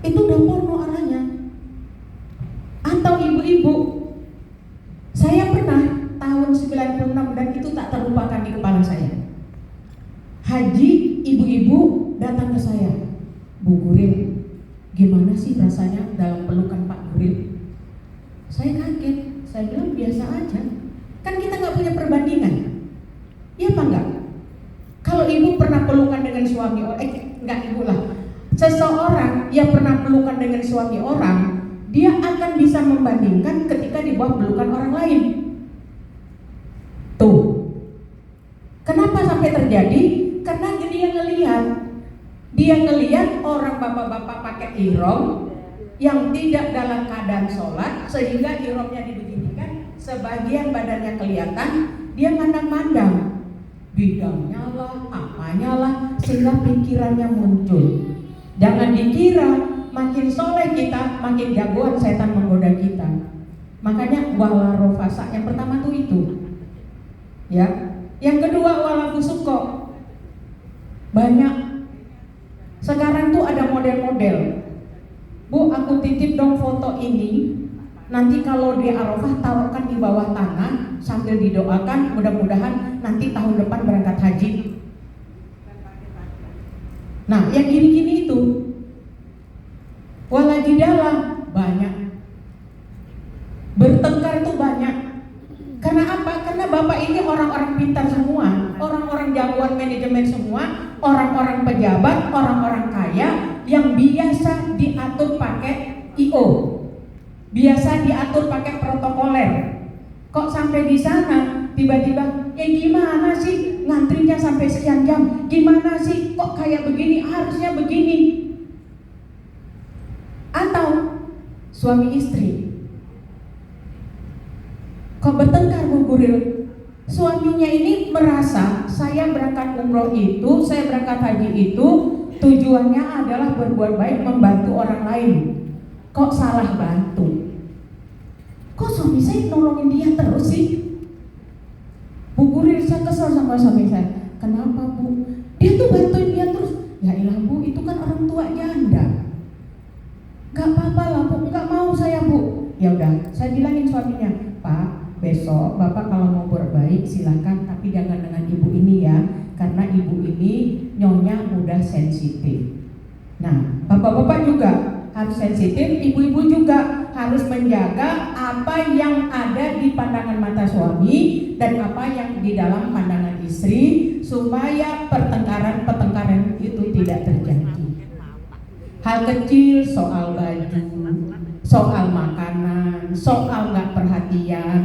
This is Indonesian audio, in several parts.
Itu udah porno arahnya. Atau ibu-ibu, saya pernah tahun 96 dan itu tak terlupakan di kepala saya. Haji, ibu-ibu datang ke saya, Bu Guril, gimana sih rasanya dalam pelukan Pak Guril? Saya kaget, saya bilang biasa aja. Kan kita nggak punya perbandingan, iya apa enggak? Kalau ibu pernah pelukan dengan suami enggak ibu lah, seseorang yang pernah pelukan dengan suami orang, dia akan bisa membandingkan ketika di bawah pelukan orang lain. Tuh, kenapa sampai terjadi? Karena dia ngelihat orang bapak-bapak pakai ihram yang tidak dalam keadaan sholat, sehingga ihramnya dibeginikan, sebagian badannya kelihatan, dia mandang-mandang bidangnya lah, apanya lah, sehingga pikirannya muncul. Jangan dikira makin soleh kita, makin jagoan setan menggoda kita. Makanya wala rofasa yang pertama tuh itu, ya. Yang kedua wala fusuko. Banyak. Sekarang tuh ada model-model. Bu, aku titip dong foto ini. Nanti kalau di Arafah taruhkan di bawah tanah sambil didoakan, mudah-mudahan nanti tahun depan berangkat haji. Nah, yang gini-gini itu walajidalah banyak. Bertengkar itu banyak. Karena apa? Karena bapak ini orang-orang pintar semua, orang-orang jagoan manajemen semua, orang-orang pejabat, orang-orang kaya yang biasa diatur pakai IO, biasa diatur pakai protokoler. Kok sampai di sana tiba-tiba, gimana sih ngantrinya sampai sekian jam? Gimana sih kok kayak begini? Harusnya begini. Atau suami istri, kok bertengkar Bu Guril? Suaminya ini merasa saya berangkat umroh itu, saya berangkat haji itu tujuannya adalah berbuat baik, membantu orang lain. Kok salah bantu? Kok suami saya nolongin dia terus sih? Bu Guril, saya kesel sama suami saya. Kenapa Bu? Dia tuh bantuin dia terus. Ya ilah Bu, itu kan orang tua janda. Gak apa-apa lah Bu, gak mau saya Bu. Ya udah, saya bilangin suaminya, Pak, besok Bapak kalau mau berbaik silahkan, tapi jangan dengan ibu ini ya, karena ibu ini nyonya udah sensitif. Nah, bapak-bapak juga harus sensitif, ibu-ibu juga harus menjaga apa yang ada di pandangan mata suami dan apa yang di dalam pandangan istri, supaya pertengkaran itu tidak terjadi. Hal kecil soal baju, soal makanan, soal nggak perhatian,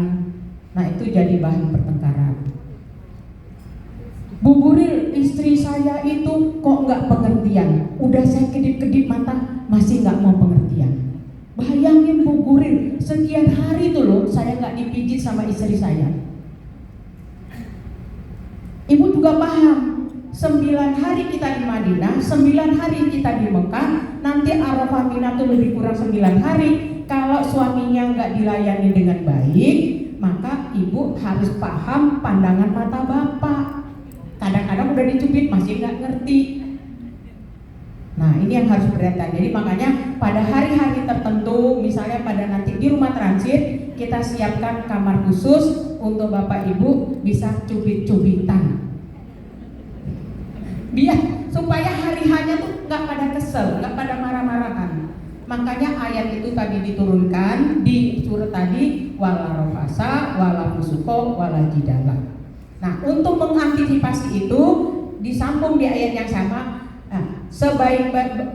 nah itu jadi bahan pertengkaran. Bu Guril, istri saya itu kok nggak pengertian, udah saya kedip-kedip mata masih nggak mau pengertian. Bayangin Bu Guril, sekian hari tuh loh saya nggak dipijit sama istri saya. Ibu juga paham, 9 hari kita di Madinah, 9 hari kita di Mekah, nanti Arafah Mina tuh lebih kurang 9 hari. Kalau suaminya nggak dilayani dengan baik, maka ibu harus paham pandangan mata bapak. Kadang-kadang udah dicubit masih nggak ngerti. Nah, ini yang harus berhati. Jadi makanya pada hari-hari tertentu, misalnya pada nanti di rumah transit, kita siapkan kamar khusus untuk bapak ibu bisa cubit-cubitan. Biar supaya hari-harinya tuh nggak pada kesel, nggak pada marah-marahan. Makanya ayat itu tadi diturunkan di surat tadi, wala rofasa, wala fusuko, wala jidala. Nah, untuk mengantisipasi itu disambung di ayat yang sama. Nah,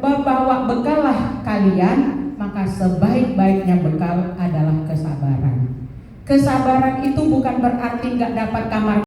bawa bekallah kalian, maka sebaik-baiknya bekal adalah kesabaran. Kesabaran itu bukan berarti nggak dapat kamar